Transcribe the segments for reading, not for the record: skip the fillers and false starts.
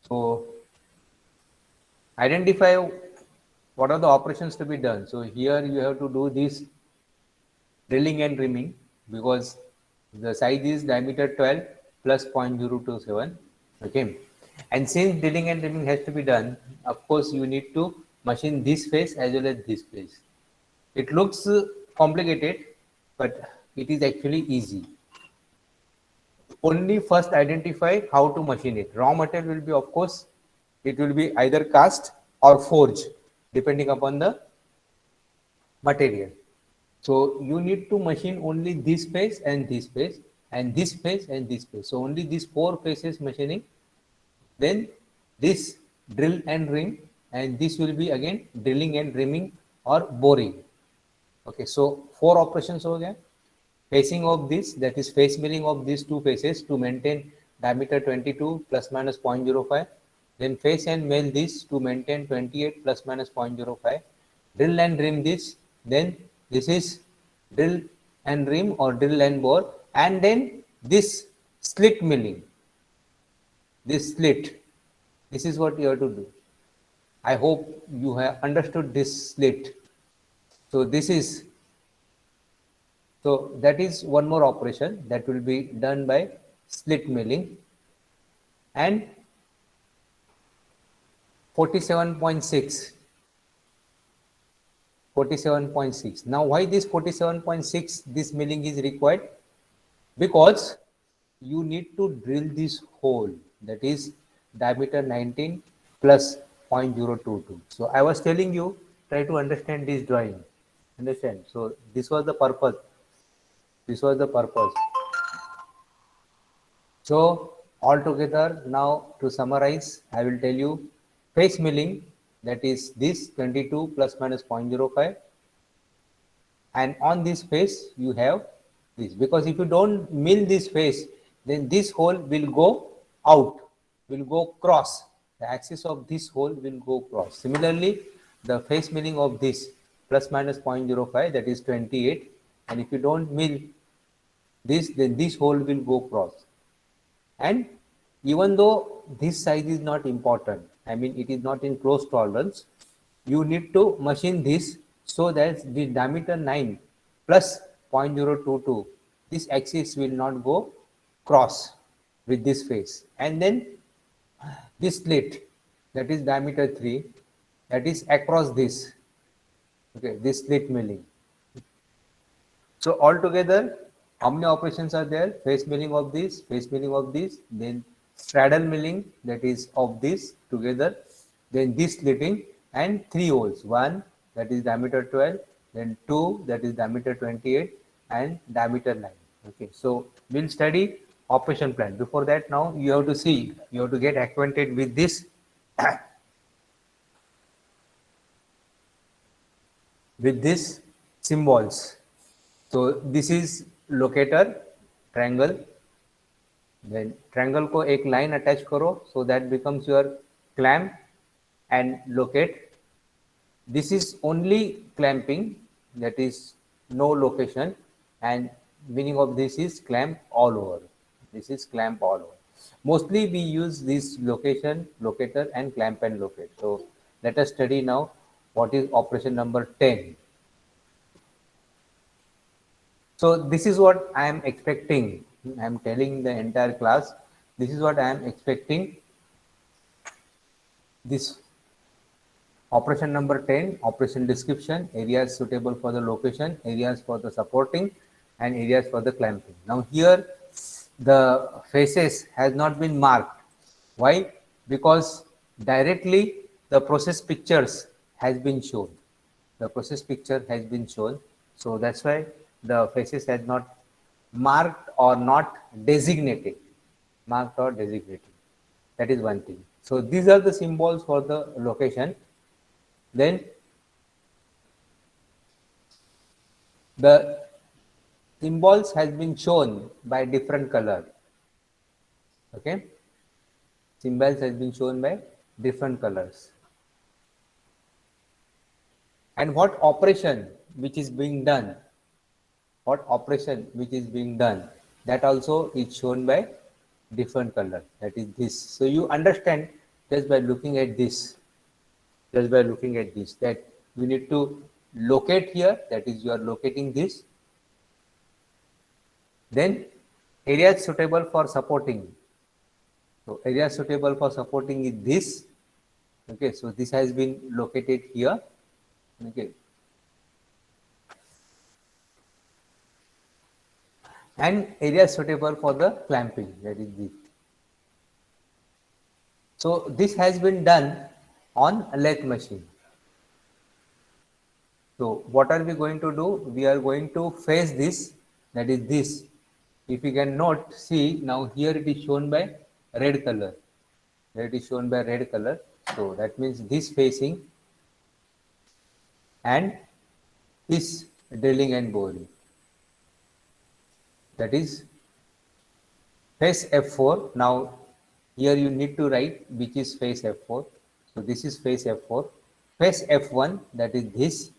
So identify what are the operations to be done. So here you have to do this drilling and rimming because the size is diameter 12 plus 0.027. Okay, and since drilling and rimming has to be done, of course you need to machine this face as well as this face. It looks complicated, but it is actually easy. Only first identify how to machine it. Raw material will be, of course, it will be either cast or forge depending upon the material. So you need to machine only this face and this face and this face and this face. So only these four faces machining. Then this drill and rim, and this will be again drilling and rimming or boring. Okay, so four operations over there. Facing of this, that is face milling of these two faces to maintain diameter 22 plus minus 0.05. Then face and mill this to maintain 28 plus minus 0.05. Drill and rim this. Then this is drill and rim or drill and bore. And then this slit milling. This slit. This is what you have to do. I hope you have understood this slit. So this is So that is one more operation that will be done by slit milling. And 47.6. 47.6. Now why this 47.6 this milling is required? Because you need to drill this hole, that is diameter 19 plus 0.022. So I was telling you, try to understand this drawing. Understand? So this was the purpose. This was the purpose. So altogether, now to summarize, I will tell you face milling, that is this 22 plus minus 0.05, and on this face you have this, because if you don't mill this face, then this hole will go out, will go cross. The axis of this hole will go cross. Similarly, the face milling of this plus minus 0.05, that is 28, and if you don't mill this, then this hole will go cross. And even though this size is not important, I mean it is not in close tolerance, you need to machine this so that the diameter 9 plus 0.022, this axis will not go cross with this face. And then this slit, that is diameter 3, that is across this, okay, this slit milling. So altogether, how many operations are there? Face milling of this, face milling of this, then straddle milling, that is of this together, then this slitting, and 3 holes. One, that is diameter 12, then 2, that is diameter 28, and diameter 9. Okay, so we'll study operation plan. Before that, now you have to see, you have to get acquainted with this with these symbols. So this is locator, triangle, then triangle को एक line attach करो, so that becomes your clamp and locate. This is only clamping, that is no location, and meaning of this is clamp all over. This is clamp all over. Mostly we use this location, locator, and clamp and locate. So let us study now what is operation number 10. So this is what I am expecting. I am telling the entire class, this is what I am expecting. This operation number 10, operation description, areas suitable for the location, areas for the supporting, and areas for the clamping. Now here the faces has not been marked. Why? Because directly the process pictures has been shown. The process picture has been shown. So that's why the faces has not marked or not designated. Marked or designated. That is one thing. So these are the symbols for the location. Then the symbols has been shown by different color. Okay, symbols has been shown by different colors. And what operation which is being done, that also is shown by different color, that is this. So you understand just by looking at this, that we need to locate here, that is you are locating this, then area suitable for supporting. So area suitable for supporting is this. Okay, so this has been located here. Okay, and area suitable for the clamping, that is this. So this has been done on a lathe machine. So what are we going to do? We are going to face this, that is this. If you can note, see now here it is shown by red color. Here it is shown by red color. So that means this facing and this drilling and boring. That is face F4. Now here you need to write which is face F4. So this is face F4. Face F1, that is this,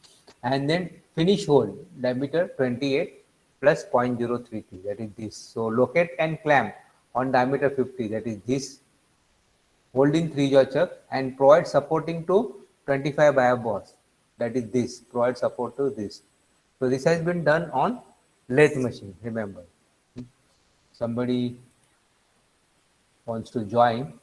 and then finish hole diameter 28 plus 0.033, that is this. So locate and clamp on diameter 50, that is this, holding 3-jaw chuck, and provide supporting to 25 bias bars, that is this, provide support to this. So this has been done on lathe machine, remember. Somebody wants to join.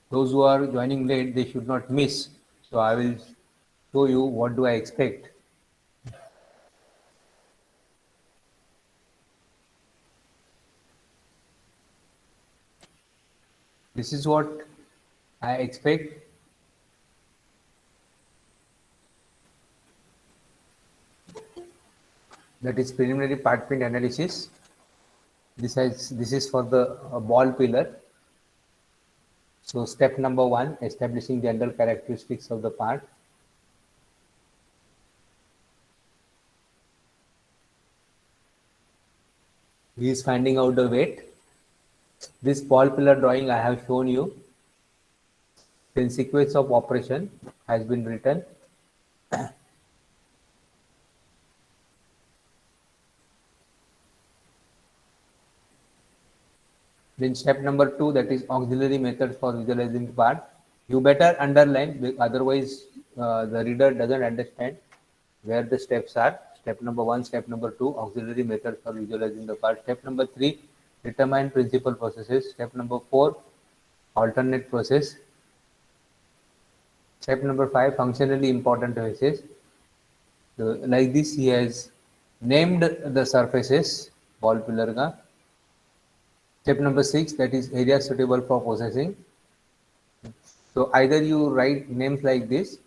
Those who are joining late, they should not miss. So I will show you what do I expect. This is what I expect. That is preliminary part print analysis. This is for the ball pillar. So step number 1, establishing general characteristics of the part. He is finding out the weight. This ball pillar drawing I have shown you. Then sequence of operation has been written. Then step number 2, that is auxiliary method for visualizing the part. You better underline, otherwise the reader doesn't understand where the steps are. Step number 1, step number 2, auxiliary method for visualizing the part. Step number 3, determine principal processes. Step number 4, alternate process. Step number 5, functionally important phases. So like this, he has named the surfaces, ball pillar ka. Step number 6, that is area suitable for processing. So either you write names like this,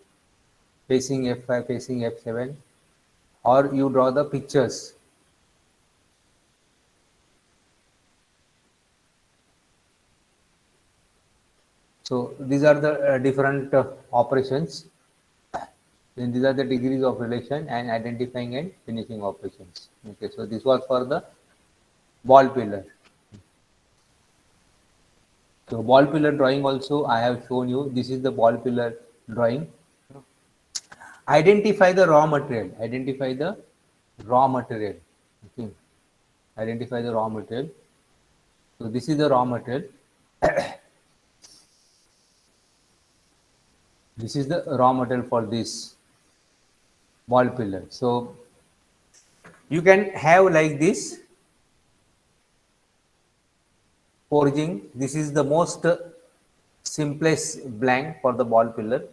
facing F5, facing F7, or you draw the pictures. So these are the different operations. Then these are the degrees of relation and identifying and finishing operations. Okay, so this was for the ball pillar. So ball pillar drawing also I have shown you. This is the ball pillar drawing. Identify the raw material. Identify the raw material. Okay. Identify the raw material. So this is the raw material. This is the raw material for this ball pillar. So you can have like this forging. This is the most simplest blank for the ball pillar,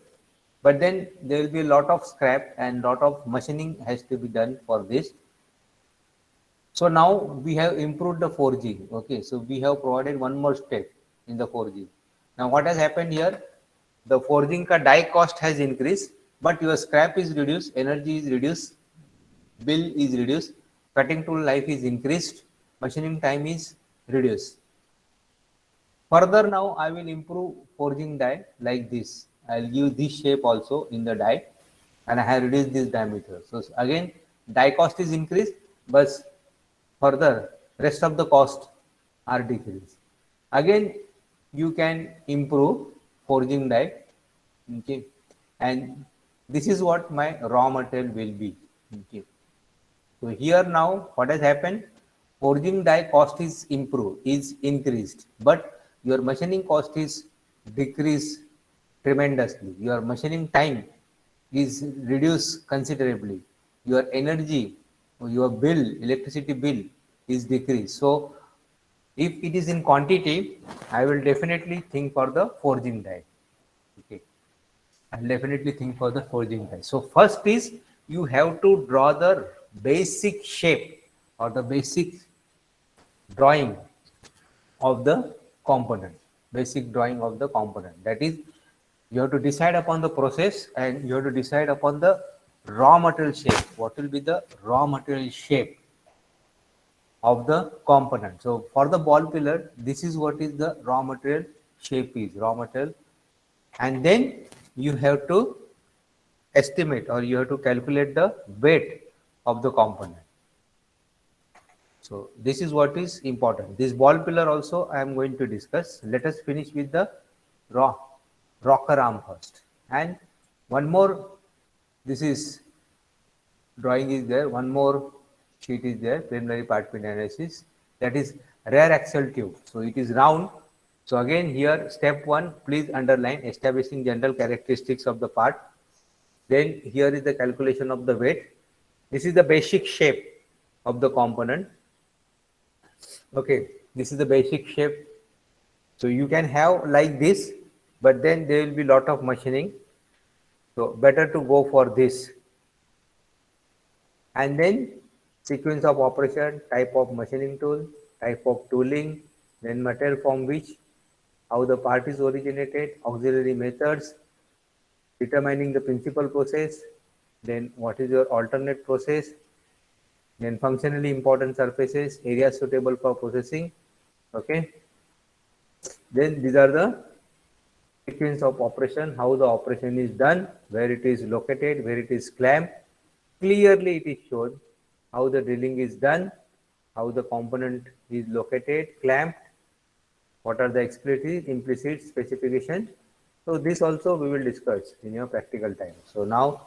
but then there will be a lot of scrap and lot of machining has to be done for this. So now we have improved the forging. Okay, so we have provided one more step in the forging. Now what has happened here? The forging ka die cost has increased, but your scrap is reduced, energy is reduced, bill is reduced, cutting tool life is increased, machining time is reduced. Further now I will improve forging die like this. I will give this shape also in the die, and I have reduced this diameter. So again die cost is increased, but further rest of the cost are decreased. Again you can improve forging die. Okay, and this is what my raw material will be. Okay, So here now what has happened? Forging die cost is improved, is increased, but your machining cost is decreased tremendously. Your machining time is reduced considerably. Your energy, your bill, electricity bill is decreased. So if it is in quantity, I will definitely think for the forging die. Okay. I'll definitely think for the forging die. So first is you have to draw the basic shape or the basic drawing of the component. Basic drawing of the component. That is, you have to decide upon the process and you have to decide upon the raw material shape. What will be the raw material shape of the component? So for the ball pillar, this is what is the raw material shape is, raw material, and then you have to estimate or you have to calculate the weight of the component. So this is what is important. This ball pillar also I am going to discuss. Let us finish with the raw rocker arm first. And one more, this is drawing is there. One more sheet is there, preliminary part pin analysis. That is rear axle tube. So it is round. So again here step 1, please underline establishing general characteristics of the part. Then here is the calculation of the weight. This is the basic shape of the component. Okay, this is the basic shape. So you can have like this, but then there will be lot of machining. So better to go for this. And then sequence of operation, type of machining tool, type of tooling, then material from which, how the part is originated, auxiliary methods, determining the principal process, then what is your alternate process, then functionally important surfaces, areas suitable for processing. Okay, then these are the sequence of operation, how the operation is done, where it is located, where it is clamped. Clearly it is shown how the drilling is done, how the component is located, clamped, what are the explicit, implicit specification. So this also we will discuss in your practical time. So now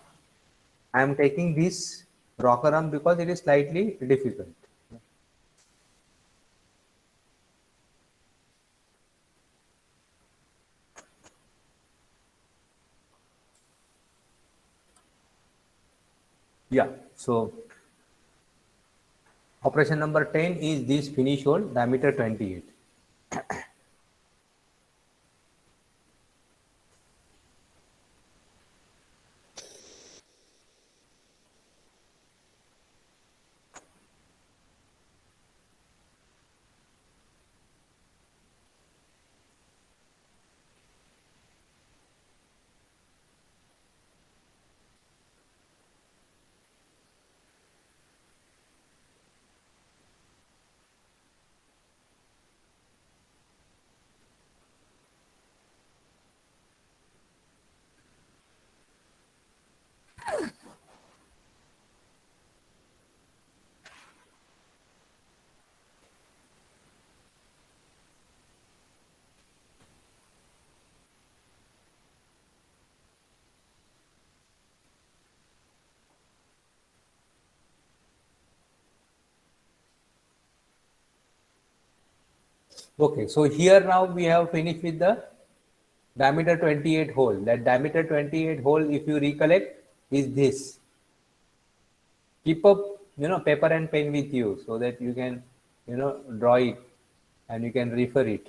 I am taking this rocker arm because it is slightly difficult. Yeah. So operation number 10 is this finish hole diameter 28. Okay, so here now we have finished with the diameter 28 hole. That diameter 28 hole, if you recollect, is this. Keep up, paper and pen with you so that you can, draw it and you can refer it.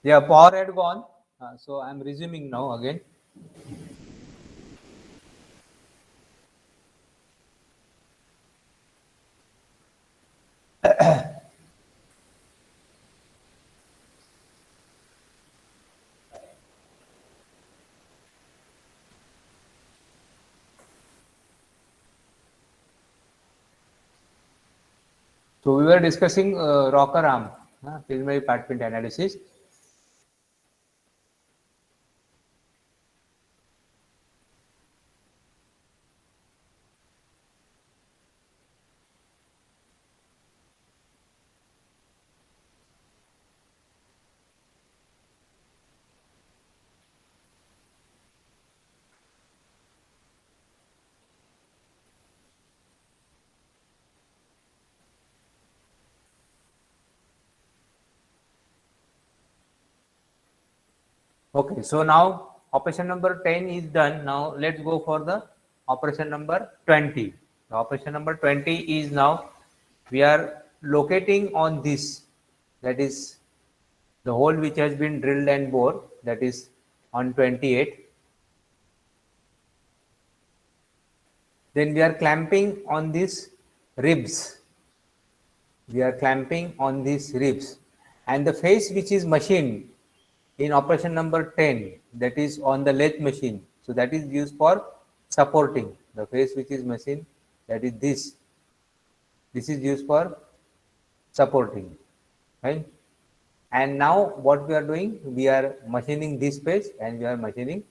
Yeah, power had gone. So I'm resuming now again. So we were discussing rocker arm, preliminary part print analysis. Okay, so now operation number 10 is done. Now let's go for the operation number 20. The operation number 20 is now we are locating on this, that is the hole which has been drilled and bored, that is on 28. Then we are clamping on these ribs. We are clamping on these ribs, and the face which is machined in operation number 10, that is on the lathe machine, so that is used for supporting. The face which is machined, that is this is used for supporting, right? And now what we are doing, we are machining this face and we are machining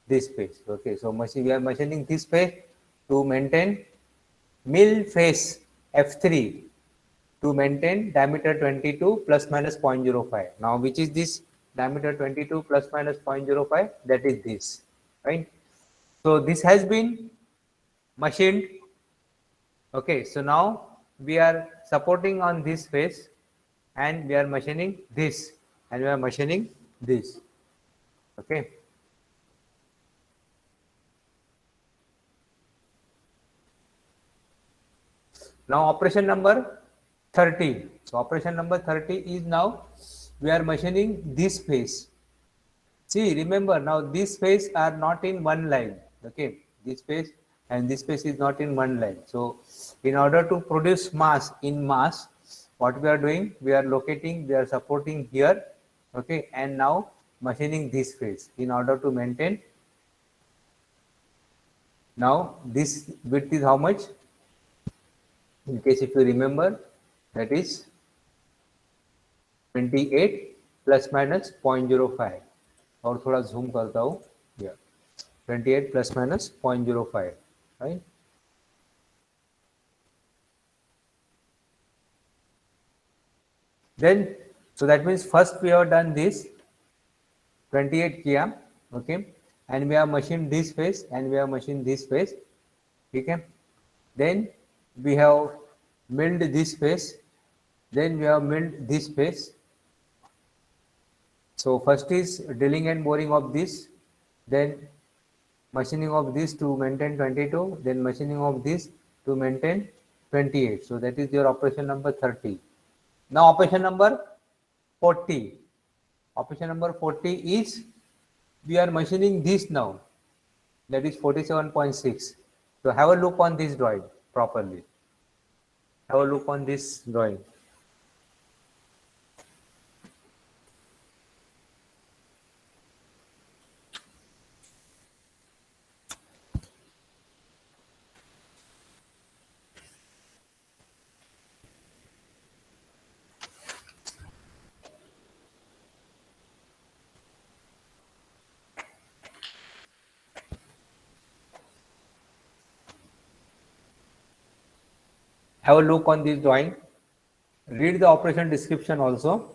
this face. Okay, so we are machining this face to maintain mill face F3 to maintain diameter 22 plus minus 0.05. Now, which is this diameter 22 plus minus 0.05? That is this, right? So this has been machined. Okay, so now we are supporting on this face and we are machining this and we are machining this. Okay. Now operation number 30. So operation number 30 is now we are machining this face. See, remember now these face are not in one line. Okay, this face and this face is not in one line. So in order to produce mass in mass, what we are doing, we are locating, we are supporting here. Okay, and now machining this face in order to maintain. Now this width is how much? In case if you remember, that is 28 plus minus 0.05. और थोड़ा zoom करता हूँ. Yeah, 28 plus minus 0.05, right? Then, so that means first we have done this 28 km, okay, and we have machined this face and we have machined this face, okay. Then we have milled this face, then we have milled this face. So first is drilling and boring of this, then machining of this to maintain 22, then machining of this to maintain 28. So that is your operation number 30. Now operation number 40. Operation number 40 is we are machining this now, that is 47.6. So have a look on this drawing properly. Have a look on this drawing. Have a look on this drawing. Read the operation description also.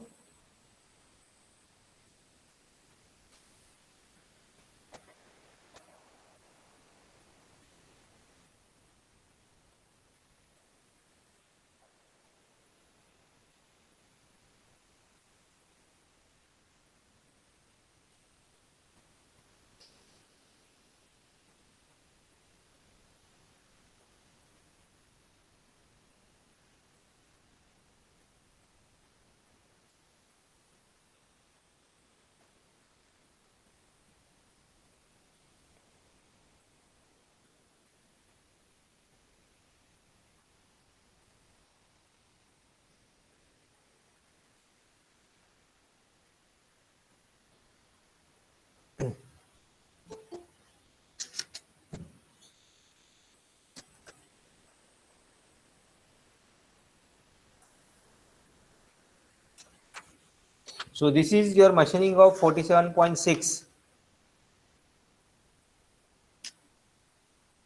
So this is your machining of 47.6.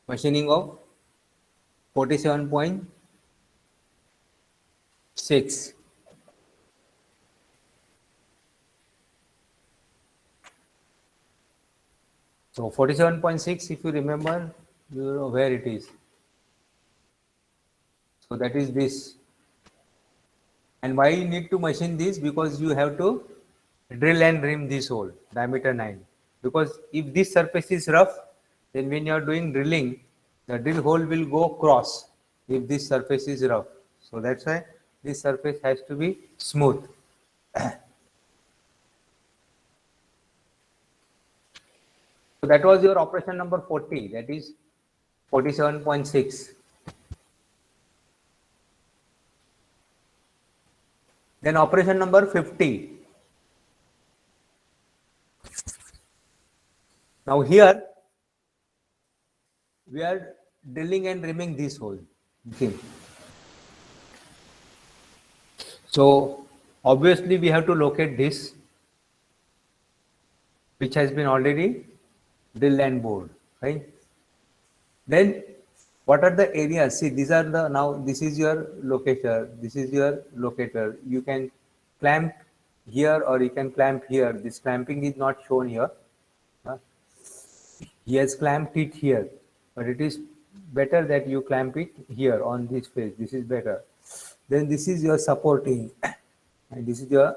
Machining of 47.6. So 47.6, if you remember, you know where it is. So that is this. And why you need to machine this? Because you have to drill and rim this hole, diameter 9. Because if this surface is rough, then when you are doing drilling, the drill hole will go cross if this surface is rough. So that's why this surface has to be smooth. So that was your operation number 40, that is 47.6. Then operation number 50. Now here we are drilling and rimming this hole. Okay. So obviously we have to locate this, which has been already drilled and bored, right? Then what are the areas? See, these are the, now this is your locator, this is your locator. You can clamp here or you can clamp here. This clamping is not shown here. He has clamped it here, but it is better that you clamp it here on this face. This is better. Then this is your supporting, and this is your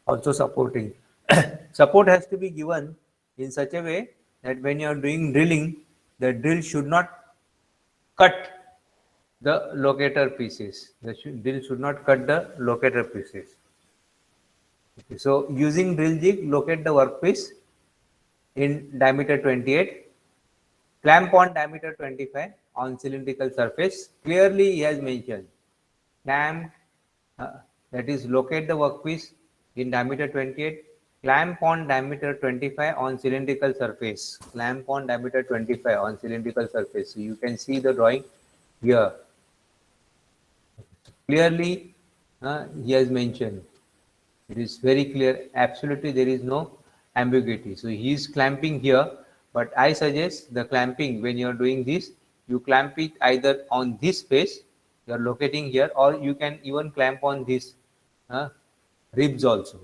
also supporting. Support has to be given in such a way that when you are doing drilling, the drill should not cut the locator pieces. The drill should not cut the locator pieces. Okay, so using drill jig, locate the workpiece in diameter 28. Clamp on diameter 25 on cylindrical surface. Clearly he has mentioned clamp, that is locate the workpiece in diameter 28. Clamp on diameter 25 on cylindrical surface. Clamp on diameter 25 on cylindrical surface. So you can see the drawing here. Clearly he has mentioned. It is very clear. Absolutely there is no ambiguity. So he is clamping here, but I suggest the clamping when you are doing this, you clamp it either on this face, you are locating here, or you can even clamp on this ribs also.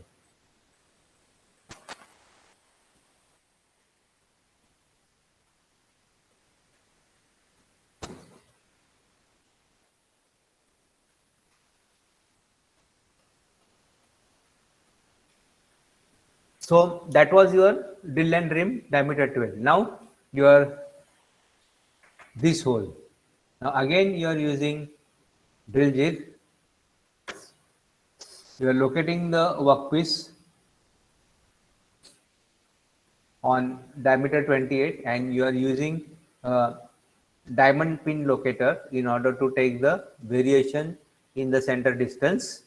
So that was your drill and rim diameter 12. Now your this hole. Now again you are using drill jig. You are locating the workpiece on diameter 28 and you are using diamond pin locator in order to take the variation in the center distance.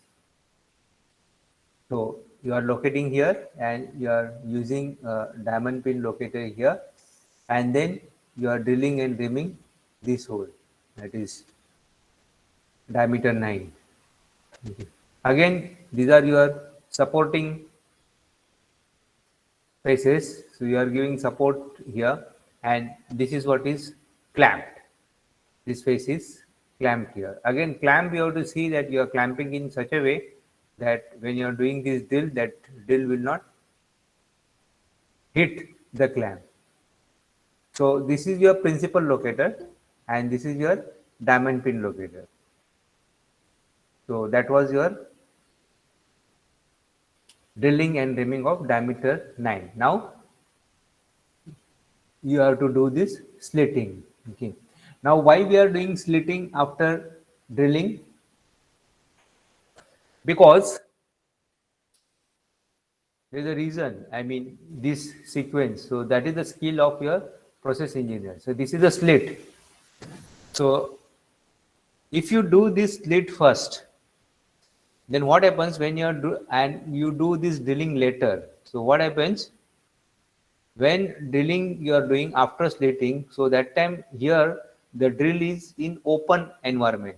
So you are locating here and you are using diamond pin locator here, and then you are drilling and rimming this hole, that is diameter 9. Okay. Again these are your supporting faces. So you are giving support here, and this is what is clamped. This face is clamped here. Again, clamp, you have to see that you are clamping in such a way that when you are doing this drill, that drill will not hit the clamp. So this is your principal locator, and this is your diamond pin locator. So that was your drilling and rimming of diameter 9. Now you have to do this slitting. Okay. Now why we are doing slitting after drilling? Because there is a reason. I mean this sequence. So that is the skill of your process engineer. So this is a slit. So if you do this slit first, then what happens when you you do this drilling later? So what happens when drilling you are doing after slitting? So that time here the drill is in open environment.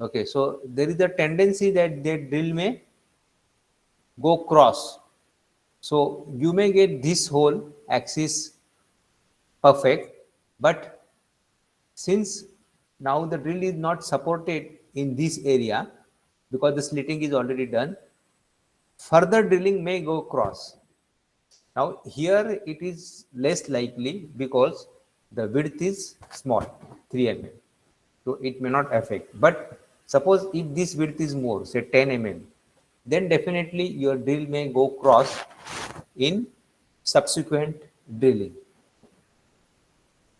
Okay, so there is a tendency that the drill may go cross. So you may get this whole axis perfect, but since now the drill is not supported in this area because the slitting is already done, further drilling may go cross. Now here it is less likely because the width is small, 3 mm. So it may not affect. But suppose if this width is more, say 10 mm, then definitely your drill may go cross in subsequent drilling.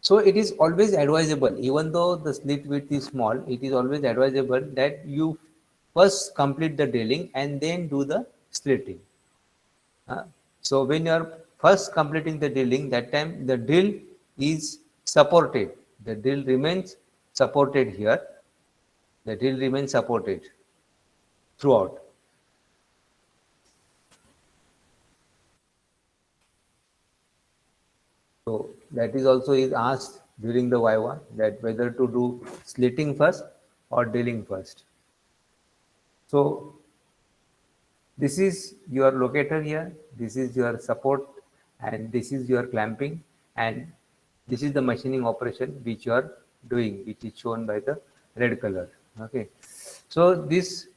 So it is always advisable, even though the slit width is small, it is always advisable that you first complete the drilling and then do the slitting. Uh, so when you are first completing the drilling, that time the drill is supported. The drill remains supported here. The drill remains supported throughout. So that is also is asked during the Viva that whether to do slitting first or drilling first. So this is your locator here, this is your support, and this is your clamping, and this is the machining operation which you are doing, which is shown by the red color. Okay. So this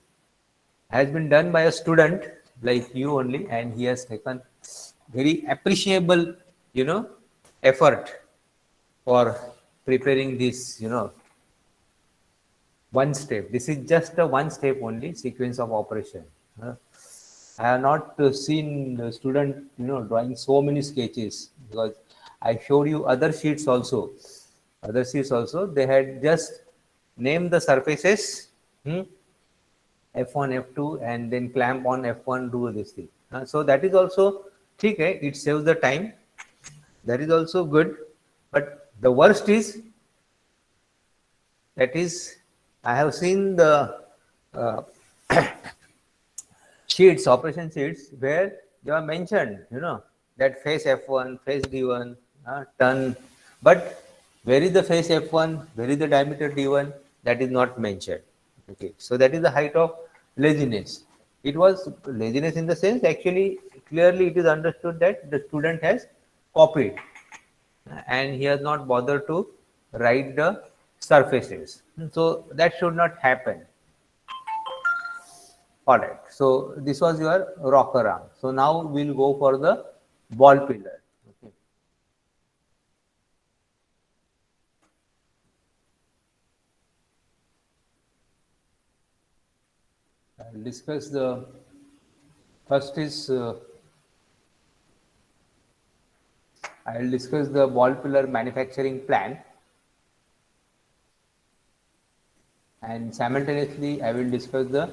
has been done by a student like you only, and he has taken very appreciable, effort for preparing this, one step. This is just a one step only sequence of operation. Uh, I have not seen the student, drawing so many sketches because I showed you other sheets also. Other sheets also, they had just named the surfaces, F1, F2, and then clamp on F1, do this thing. So that is also, okay, it saves the time. That is also good. But the worst is, that is, I have seen the uh, sheets, operation sheets, where they are mentioned, that phase F1, phase D1, ton. But where is the phase F1, where is the diameter D1, that is not mentioned. Okay, so that is the height of laziness. It was laziness in the sense, actually, clearly it is understood that the student has copied and he has not bothered to write the surfaces. So that should not happen. All right. So this was your rocker arm. So now we'll go for the ball pillar. Okay. I'll discuss the first is I'll discuss the ball pillar manufacturing plan, and simultaneously I will discuss the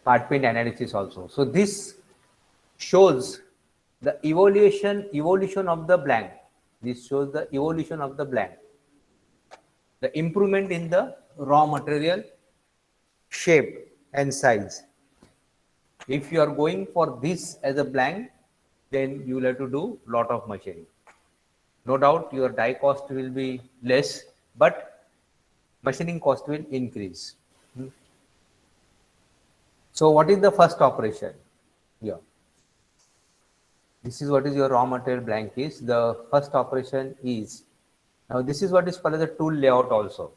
part pin analysis also. So this shows the evolution of the blank. This shows the evolution of the blank, the improvement in the raw material shape and size. If you are going for this as a blank, then you will have to do lot of machining. No doubt your die cost will be less, but machining cost will increase. So what is the first operation? Yeah. This is what is your raw material blank is. The first operation is, now this is what is called as the tool layout also.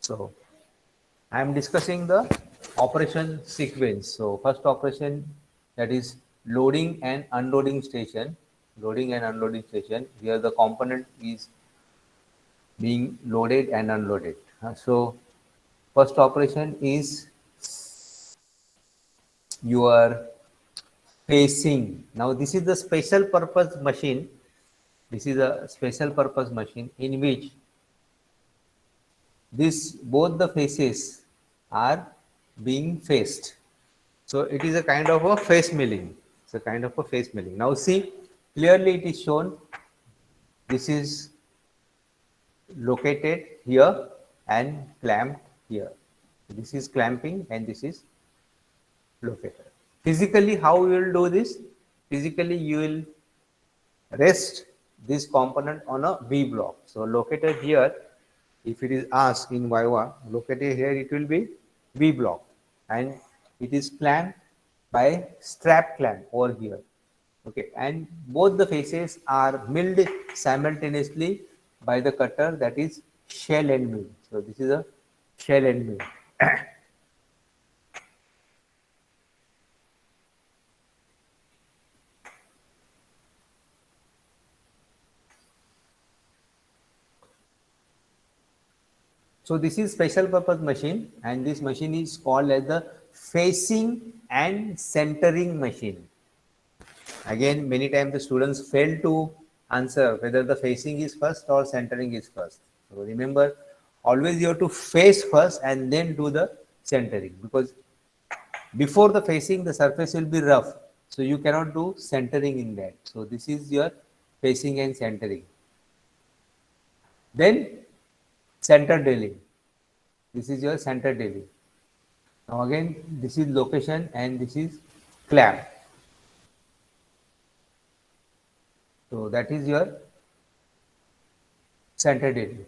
So I am discussing the operation sequence. So first operation, that is loading and unloading station. Loading and unloading station. Here the component is being loaded and unloaded. So first operation is your facing. Now this is the special purpose machine. This is a special purpose machine in which this both the faces are being faced. So it is a kind of a face milling. It's a kind of a face milling. Now see, clearly it is shown. This is located here and clamped here. This is clamping and this is locator. Physically, how you will do this? Physically, you will rest this component on a V block. So locator here, if it is asked in Viva, locator here it will be V block, and it is clamped by strap clamp over here. Okay, and both the faces are milled simultaneously by the cutter, that is shell end mill. So this is a shell end mill. So this is special purpose machine, and this machine is called as the facing and centering machine. Again, many times the students fail to answer whether the facing is first or centering is first. So remember, always you have to face first and then do the centering, because before the facing the surface will be rough. So you cannot do centering in that. So this is your facing and centering. Then center drilling. This is your center drilling. Now again, this is location and this is clamp. So that is your center drilling.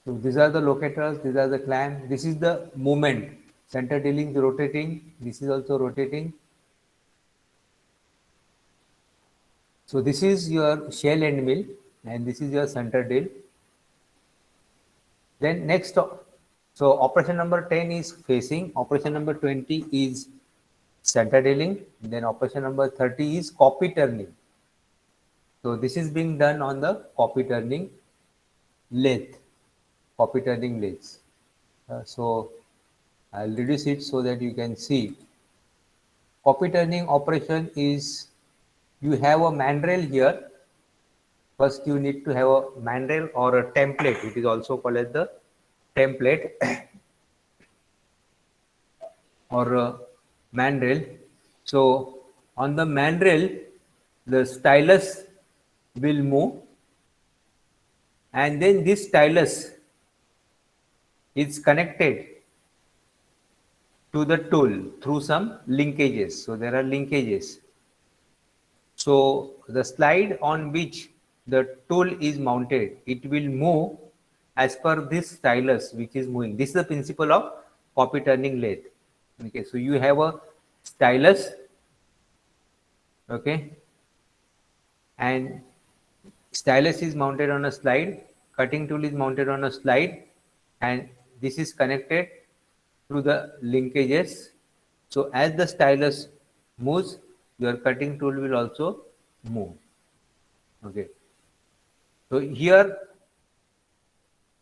So these are the locators, these are the clamp. This is the movement. Center drilling is rotating. This is also rotating. So this is your shell end mill and this is your center drill. Then next, so operation number 10 is facing. Operation number 20 is center drilling. Then operation number 30 is copy turning. So this is being done on the copy turning lathe. Copy turning lathes. So I'll reduce it so that you can see. Copy turning operation is, you have a mandrel here. First you need to have a mandrel or a template. It is also called as the template or a mandrel. So on the mandrel, the stylus will move, and then this stylus is connected to the tool through some linkages. So there are linkages. So the slide on which the tool is mounted, it will move as per this stylus which is moving. This is the principle of copy turning lathe. Okay, so you have a stylus, okay, and stylus is mounted on a slide, cutting tool is mounted on a slide, and this is connected through the linkages. So as the stylus moves, your cutting tool will also move. Okay. So here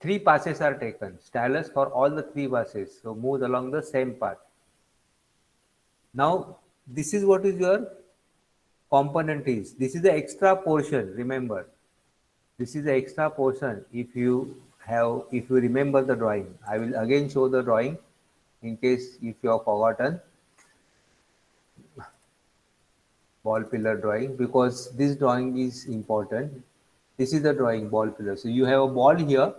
three passes are taken. Stylus for all the three passes. So moves along the same path. Now this is what is your component is. This is the extra portion. Remember, this is the extra portion. If you remember the drawing, I will again show the drawing in case if you have forgotten. Ball pillar drawing, because this drawing is important. This is the drawing ball pillar. So you have a ball here,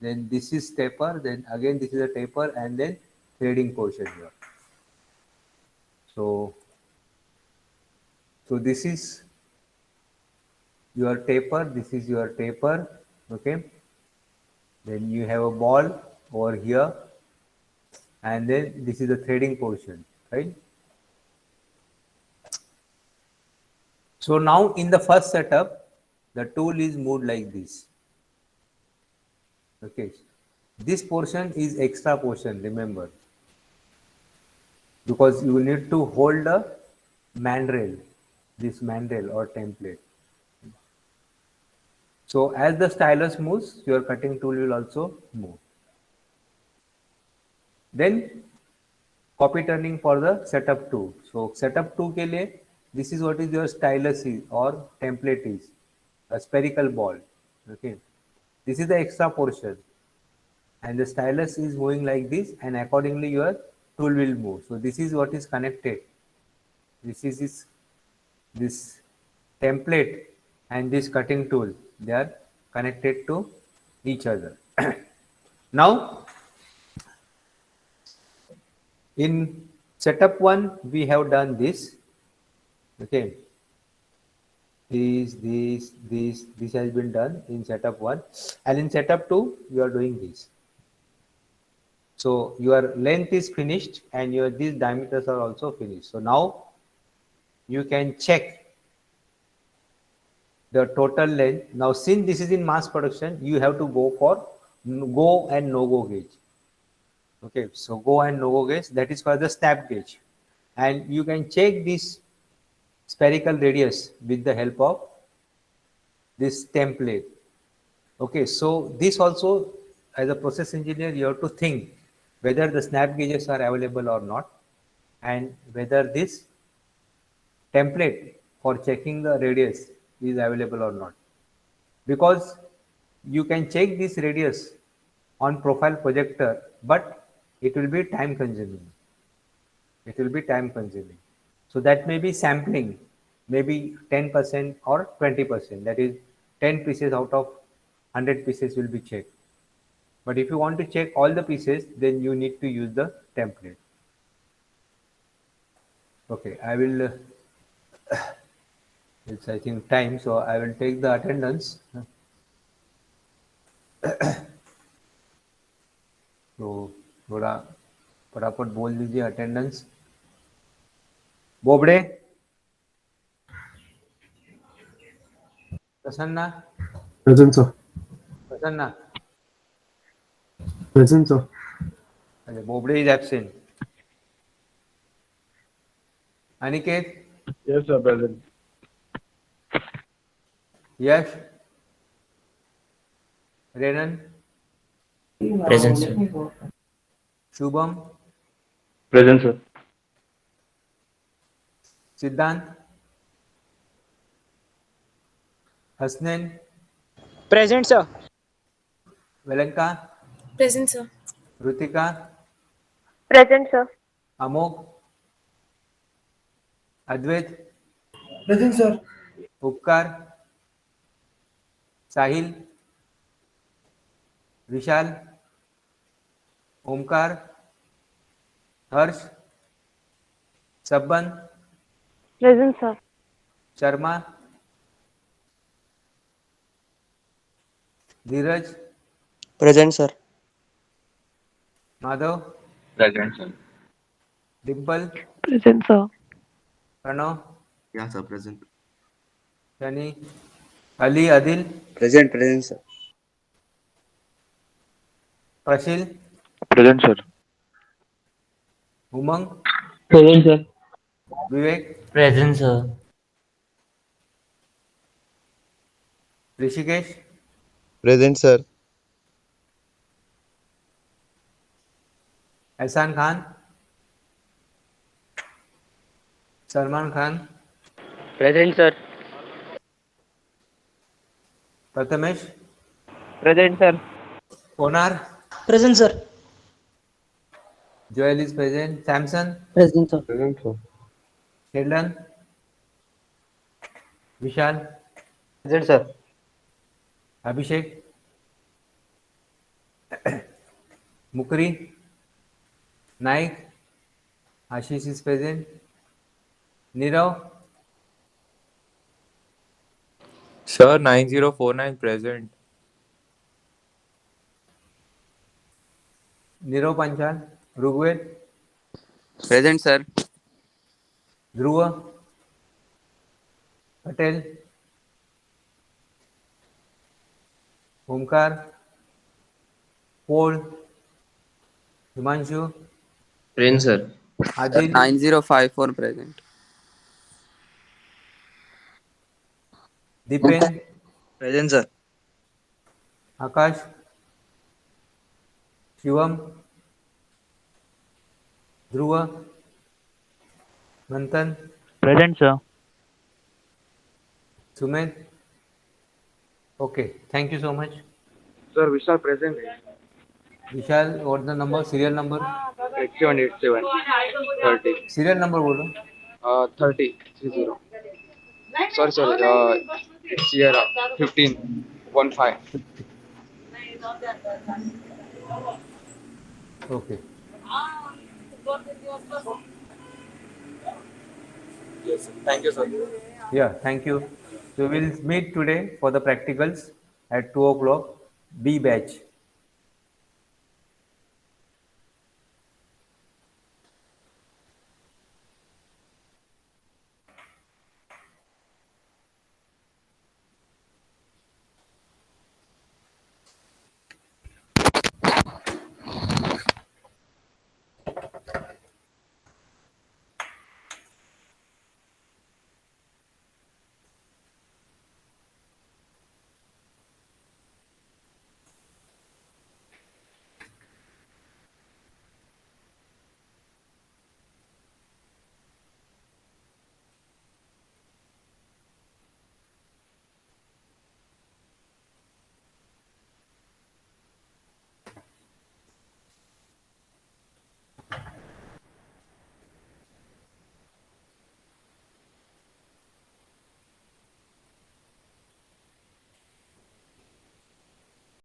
then this is taper, then again this is a taper, and then threading portion here. So this is your taper, this is your taper, okay. Then you have a ball over here, and then this is the threading portion, right? So now in the first setup, the tool is moved like this. Okay, this portion is extra portion, remember, because you need to hold a mandrel, this mandrel or template. So as the stylus moves, your cutting tool will also move. Then copy turning for the setup 2. So setup 2 के लिए, this is what is your stylus is or template is, a spherical ball. Okay, this is the extra portion, and the stylus is moving like this, and accordingly your tool will move. So this is what is connected. This is this template and this cutting tool. They are connected to each other. Now in setup 1 we have done this. Okay, this has been done in setup 1, and in setup 2 you are doing this. So your length is finished and your these diameters are also finished. So now you can check the total length. Now since this is in mass production, you have to go for go and no go gauge. Okay, so go and no go gauge, that is for the snap gauge, and you can check this spherical radius with the help of this template. Okay, so this also, as a process engineer, you have to think whether the snap gauges are available or not, and whether this template for checking the radius is available or not. Because you can check this radius on profile projector, but it will be time consuming. It will be time consuming. So that may be sampling, maybe 10% or 20%. That is 10 pieces out of 100 pieces will be checked. But if you want to check all the pieces, then you need to use the template. Okay, I will, it's I think time, so I will take the attendance. तो थोड़ा फटाफट बोल दीजिए attendance. Bobde, Prasanna, Present, sir. Prasanna. Present, sir. अच्छा, Bobde is absent. Aniket, Yes, sir, present. Yash, Renan, Present, sir. Shubham, Present, sir. Siddhant, Hasnain, Present, sir. Velanka, Present, sir. Ritika, Present, sir. Amogh, Advait, Present, sir. उपकार, साहिल, विशाल, ओमकार, हर्ष, सबन, Present, sir. Sharma, Dheeraj, Present, sir. Madhav, Present, sir. Dimple, Present, sir. Pranav, Yeah, sir, present. Shani, Ali, Adil, Present, sir. प्रशील, Present, sir. Umang, Present, sir. Vivek, Present, sir. Rishikesh, Present, sir. Ehsan Khan, Salman Khan, Present, sir. Prathamesh, Present, sir. Konar, Present, sir. Joel is present, Samson, Present, sir. Present, sir. Sheldon, Vishal, Present, sir. Abhishek, Mukri, Naik, Ashish is present, Nirav, Sir, 9049 present. Nirav Panchal, Rigved, Present, sir. Dhruv, Patel, Omkar, Pol, Himanshu, Present, sir. Adil, 9054 present. Deepen, Present, sir. Akash, Shivam, Dhruv, Manthan, Present, sir. Sumedh. Okay, thank you so much. Sir, Vishal, present. Vishal, what the number, serial number? 8787. 30. Serial number बोलो. 30. 30. Sorry. It's here. 15. 15. Okay. Yes, sir. Thank you, sir. Yeah, thank you. So we'll meet today for the practicals at 2 o'clock, B batch.